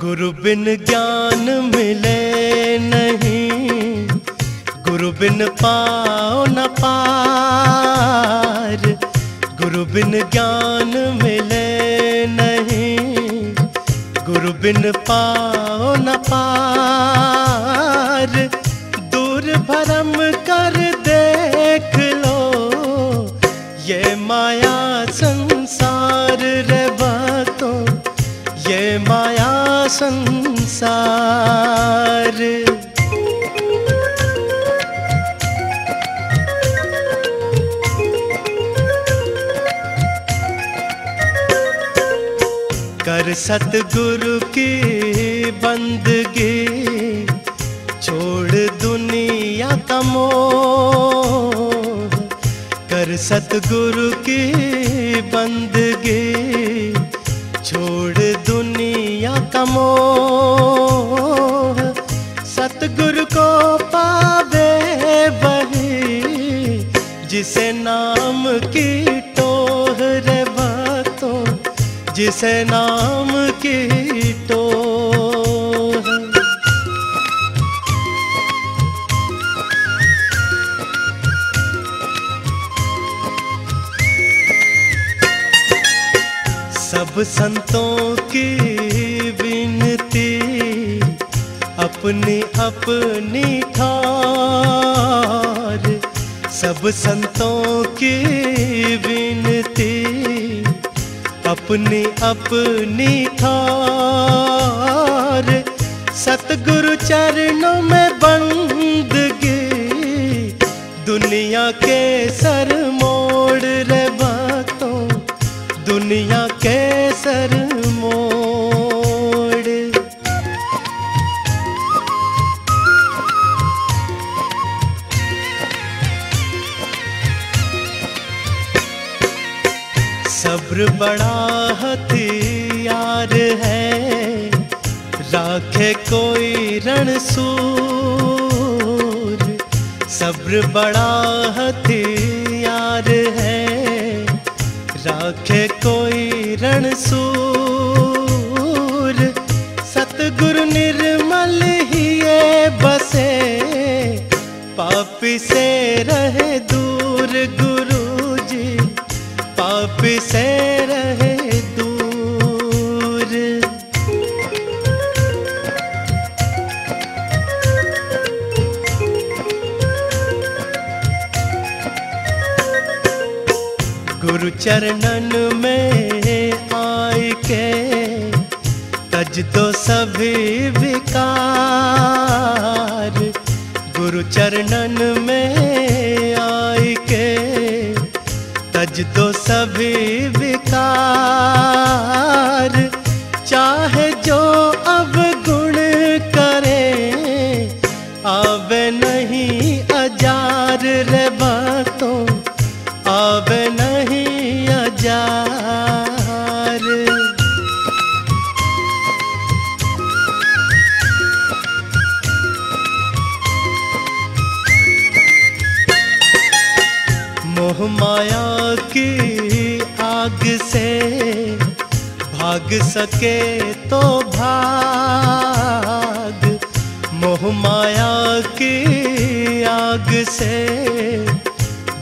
गुरु बिन ज्ञान मिले नहीं, गुरु बिन पाओ न पार। गुरु बिन ज्ञान मिले नहीं, गुरु बिन पाओ न पार। दूर भरम कर देख लो, ये माया संसार रे बातों, ये माया संसार। कर सतगुरु की बंदगी, छोड़ दुनिया का मोह। कर सतगुरु की बंदगी, छोड़ दुनिया का मोह। सतगुरु को पावे वही, जिसे नाम की टोह रे बातों, जिसे नाम की टोह। सब संतों की विनती, अपनी अपनी ठार। सब संतों की विनती, अपनी अपनी ठार। सतगुरु चरणों में बंदगी, दुनिया के सर मोड़ रे बातों, दुनिया के सर मोड़। सब्र बड़ा हथियार है, राखे कोई रणसूर। सब्र बड़ा हथियार है, राखे कोई रणसूर। सतगुरु निर्मल ही ये बसे, पापी से रहे दूर गुरु जी, पापी से रहे दूर। गुरु चरणन में आए के, तज दो सभी विकार। गुरु चरणन में आए के, तज दो सभी विकार। चाहे जो अवगुण करे, आवे नहीं अजार रे बातों, आवे नहीं अजार। मोह माया की आग से भाग सके तो भाग। मोह माया की आग से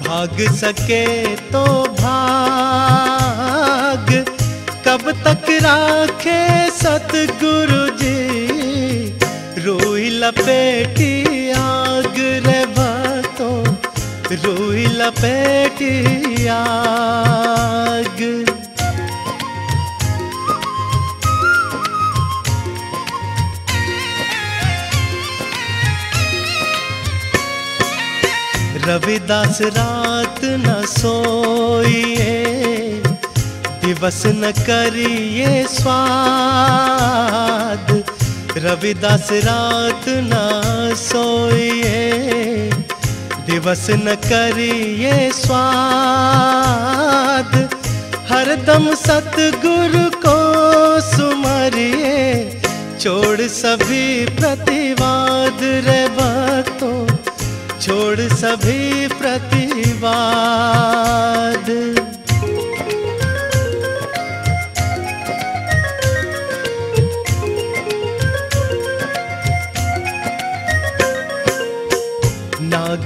भाग सके तो भाग। कब तक राखे सतगुरु जी, रोई लपेटी आग रे बातों, रोई लपेटी आग। रविदास रात न सोइए, दिवस न करिए स्वाद। रविदास रात न सोइए, दिवस न करिए स्वाद। हरदम सतगुरु को सुमरिए, छोड़ सभी प्रतिवाद रे बातों, छोड़ सभी प्रतिवाद।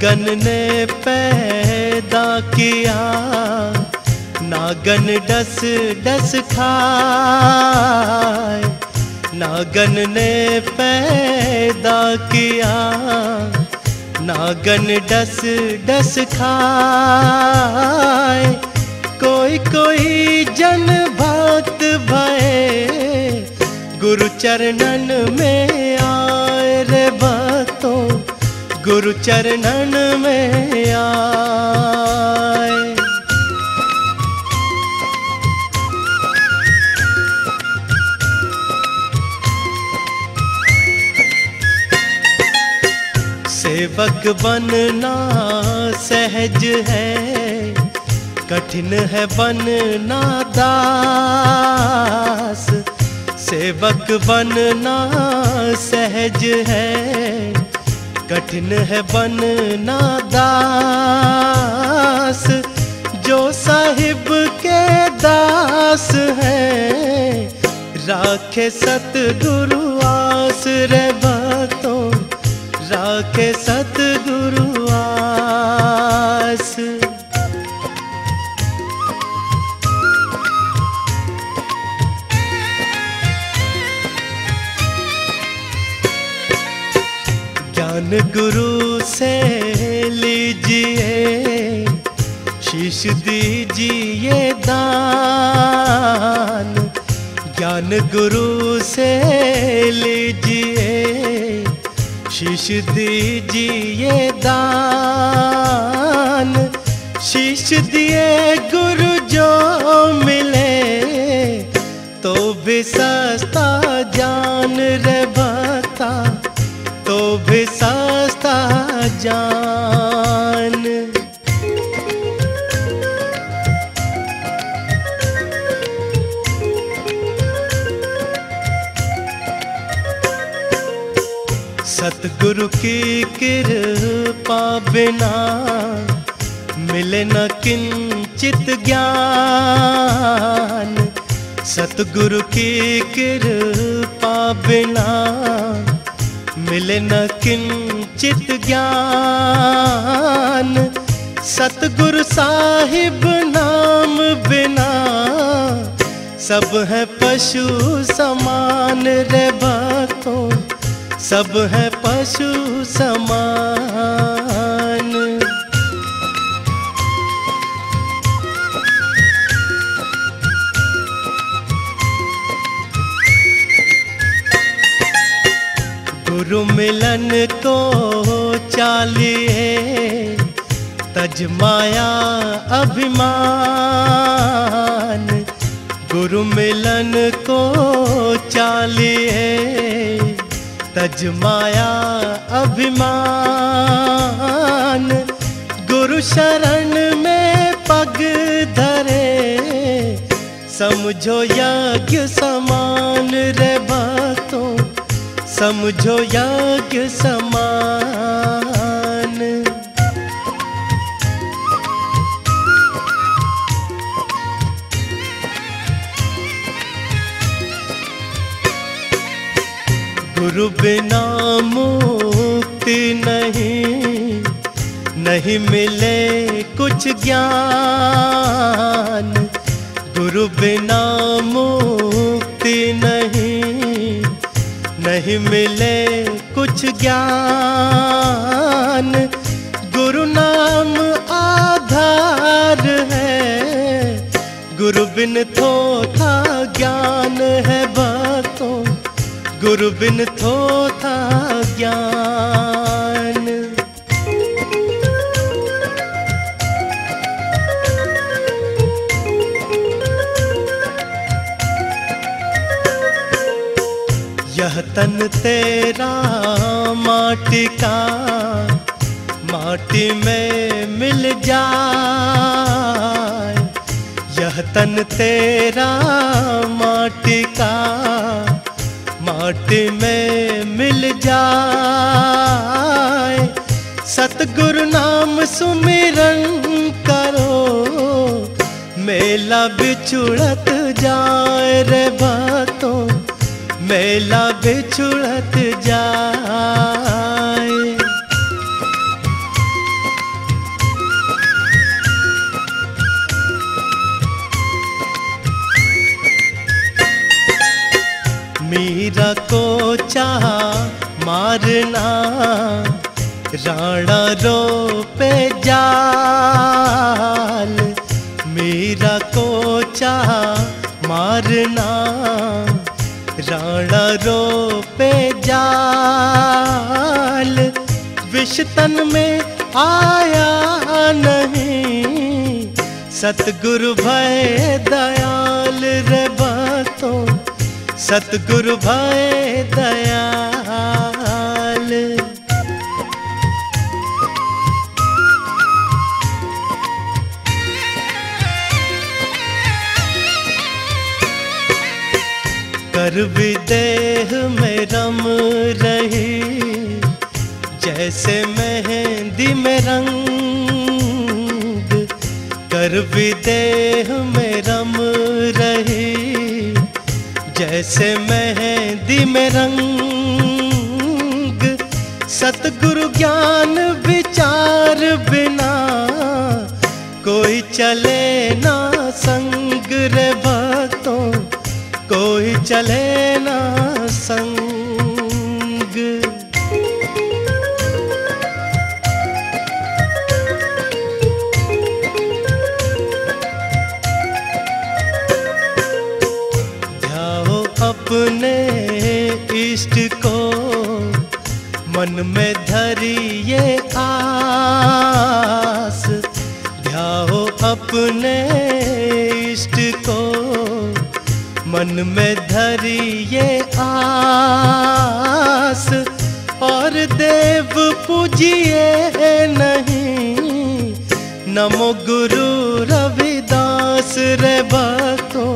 नागन ने पैदा किया, नागन डस डस खाए। नागन ने पैदा किया, नागन डस डस खाए। कोई कोई जन भक्त भये, गुरु चरणन में आए रे भक्तों, गुरु चरणन में आए। सेवक बनना सहज है, कठिन है बनना दास। सेवक बनना सहज है, कठिन है बनना दास। जो साहिब के दास हैं, राखे सतगुरु आस रे भक्तों, राखे सतगुरु आस। ज्ञान गुरु से लीजिए, शीश दीजिए दान। ज्ञान गुरु से लीजिए, शीश दीजिए दान। शीश दिए गुरु जो मिले, तो भी सस्ता जान रे भक्ता, तो भी सस्ता जान। सतगुरु की कृपा बिना मिले न किंचित ज्ञान। सतगुरु की कृपा बिना मिले न किंचित ज्ञान। सतगुरु साहिब नाम बिना सब है पशु समान रे भक्तों, सब है पशु समान। गुरु मिलन को चालिए, तज माया अभिमान। गुरु मिलन को चालिए, तज माया अभिमान। गुरु शरण में पग धरे, समझो यज्ञ समान रे भक्तों, समझो यज्ञ समान। गुरु बिना मुक्ति नहीं, नहीं मिले कुछ ज्ञान। गुरु बिना मुक्ति नहीं, नहीं मिले कुछ ज्ञान। गुरु नाम आधार है, गुरु बिन थोथा ज्ञान है भक्तों, गुरु बिन थोथा ज्ञान। यह तन तेरा माटी का, माटी में मिल जाए। यह तन तेरा माटी का, माटी में मिल जाए। सतगुरु नाम सुमिरन करो, मेला बिछुड़त जाए रे भक्तों, मेला बिछुड़त जाए। मीरा को चाह मारना, राणा रो पे जाल। मीरा को चाह मारना, राणा रो पे जाल। विष तन में आया नहीं, सतगुरु भय दयाल रे भक्तों, सतगुरु भय दयाल। कर विदेह में रम रही, जैसे मेहंदी में रंग। कर विदेह में रम रही, जैसे मेहंदी में रंग। सतगुरु ज्ञान विचार बिना, कोई चले ना संग रे भक्तों, कोई चले ना संग। ध्याओ अपने इष्ट को, मन में धरिए आस। ध्याओ अपने इष्ट को, मन में धरिए आस। और देव पूजिए नहीं, नमो गुरु रविदास रे भक्तों,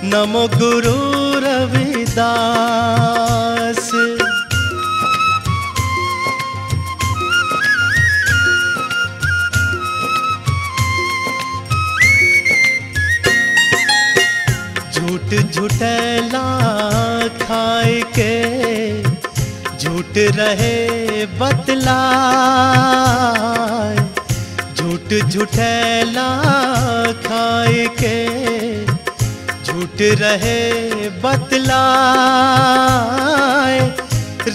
नमो गुरु रविदास। झूठ झूठैला खाए के, झूठ रहे बतलाए। झूठ झूठैला खाए के, झूठ रहे बतलाए।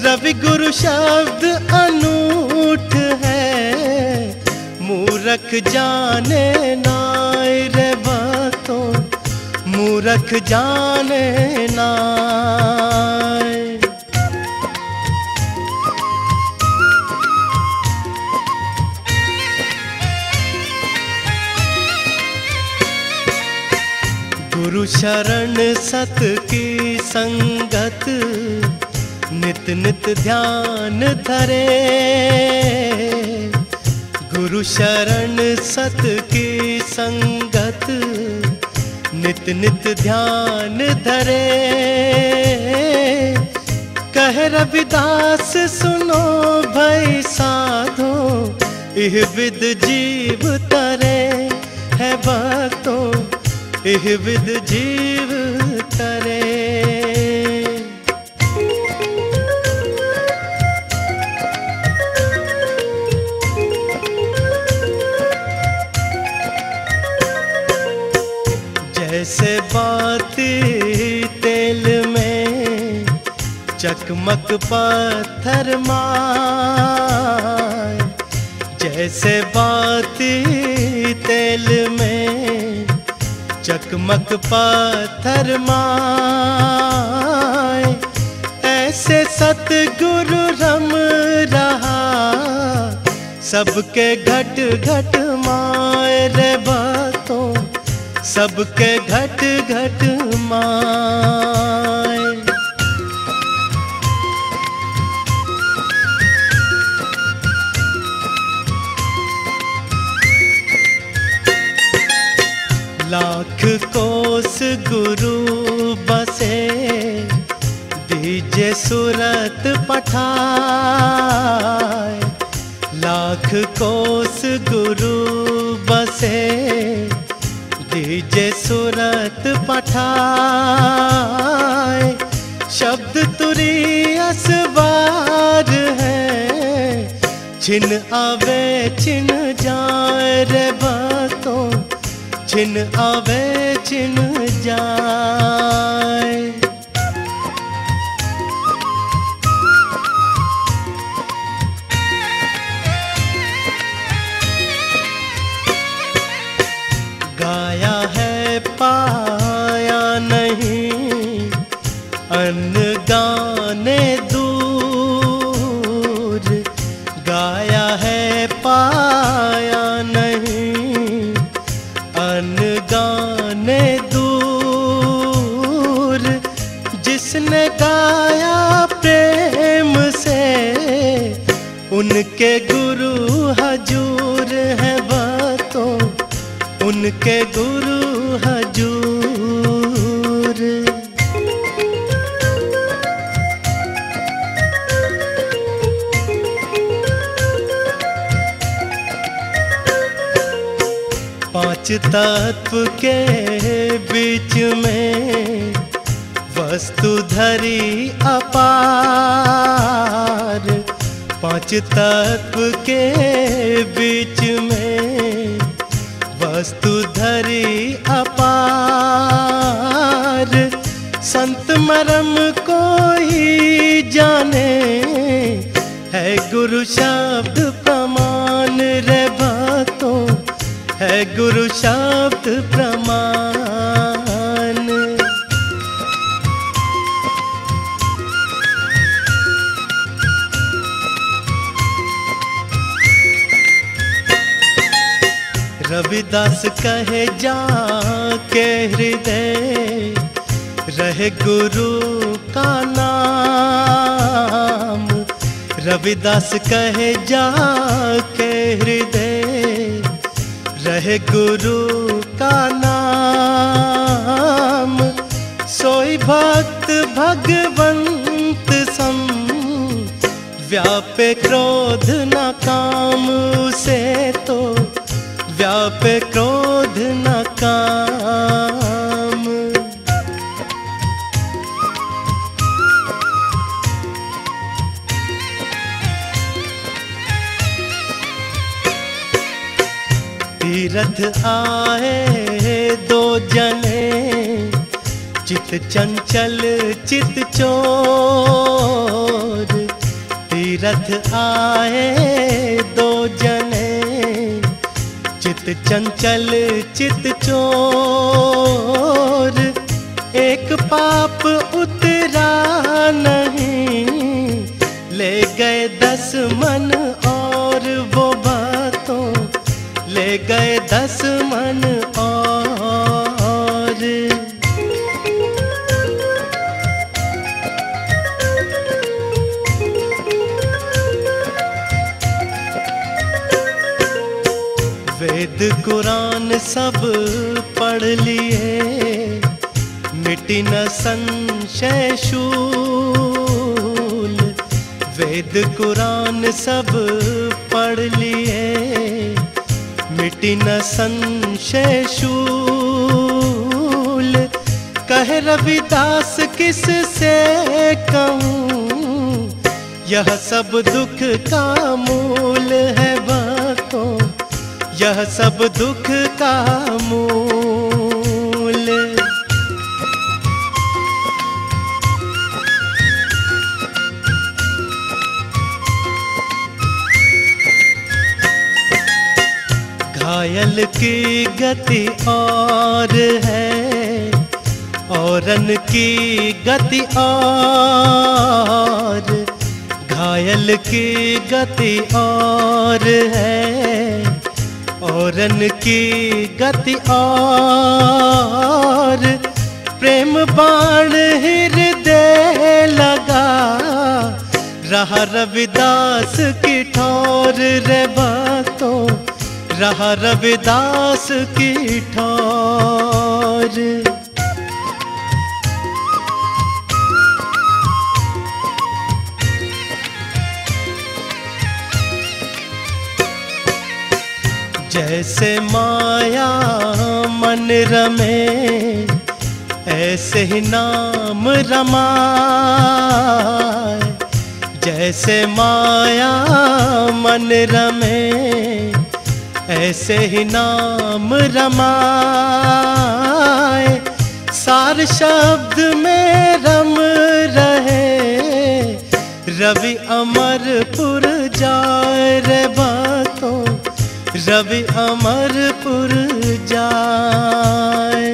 रवि गुरु शब्द अनूठ है, मूरख जाने नाय रे भक्तों, मूरख जाने नाय। गुरु शरण सत की संगत, नित नित ध्यान धरे। गुरु शरण सत की संगत, नित नित ध्यान धरे। कह रविदास सुनो भई साधो, इह विद जीव तरे है भक्तों, इह विद जीव तरे। जैसे बाती तेल में, चकमक पत्थर माय। जैसे बाती तेल में, चकमक पत्थर माय। ऐसे सतगुरु रम रहा, सबके घट घट माय रे भक्तों, सबके घट घट माय। लाख कोस गुरु बसे, दीजे सूरत पठाए। लाख कोस गुरु बसे, दीजे सूरत पठाए। शब्द तुरी असवार है, छिन आवे छिन जाए रे भक्तों, छिन आवे छिन जाए। अनगाने दूर गाया है पाया नहीं, अनगाने दूर जिसने गाया प्रेम से, उनके गुरु हजूर है बातों, उनके गुरु हजूर। पांच तत्व के बीच में वस्तु धरी अपार, पांच तत्व के बीच में वस्तु धरी अपार। संत मरम कोई जाने, है गुरु शब्द प्रमाण रे बातों, है गुरु शब्द प्रमाण। रविदास कहे जाके हृदय, रहे गुरु का नाम। रविदास कहे जाके हृदय, रहे गुरु का नाम। सोई भक्त भगवंत सम, व्यापे क्रोध न काम उसे तो, व्यापे क्रोध न काम। तीरथ आए दो जने, चित चंचल चित चोर। तीरथ आए दो जने, चित चंचल चित चोर। एक पाप उतरा नहीं, ले गए 10 मन और वो बातों, ले गए 10 मन और। वेद कुरान सब पढ़ लिए, मिटी न संशय शूल। वेद कुरान सब पढ़ लिए, मिटी न संशय शूल। कहे रविदास किस से कहूँ, यह सब दुख का मूल है बातों, यह सब दुख का मूल। घायल की गति और है, औरन की गति और। घायल की गति और है, औरन की गति और। प्रेम बाण हृदय लगा, रहा रविदास की ठोर रे बातों, रहा रविदास की ठोर। जैसे माया मन रमे, ऐसे ही नाम रमाए। जैसे माया मन रमे, ऐसे ही नाम रमाए। सार शब्द में रम रहे, रवि अमरपुर जाए रे बातों, रवि अमरपुर जाए।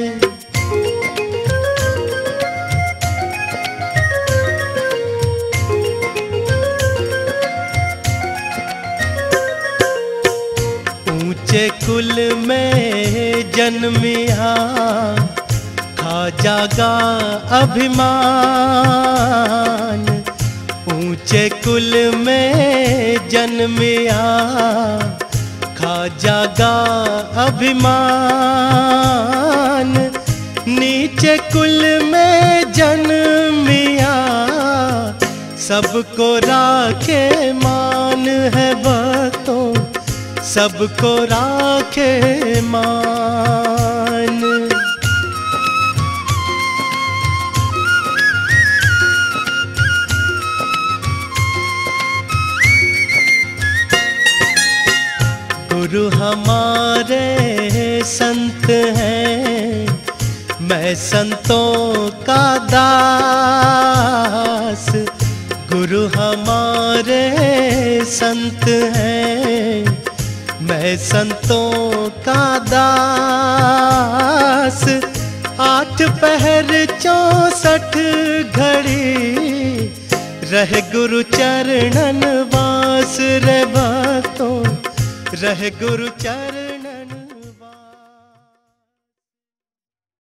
कुल में जन्मिया, खाजा का अभिमान। ऊंचे कुल में जन्मिया, खाजा का अभिमान। नीचे कुल में जन्मिया, सबको राखे मान है भक्तों, सबको राखे मान। गुरु हमारे संत हैं, मैं संतों का दास। गुरु हमारे संत हैं, मैं संतों का दास। 8 पहर 64 घड़ी, रहे गुरु चरणन वास रे भक्तों, रहे गुरु चरण।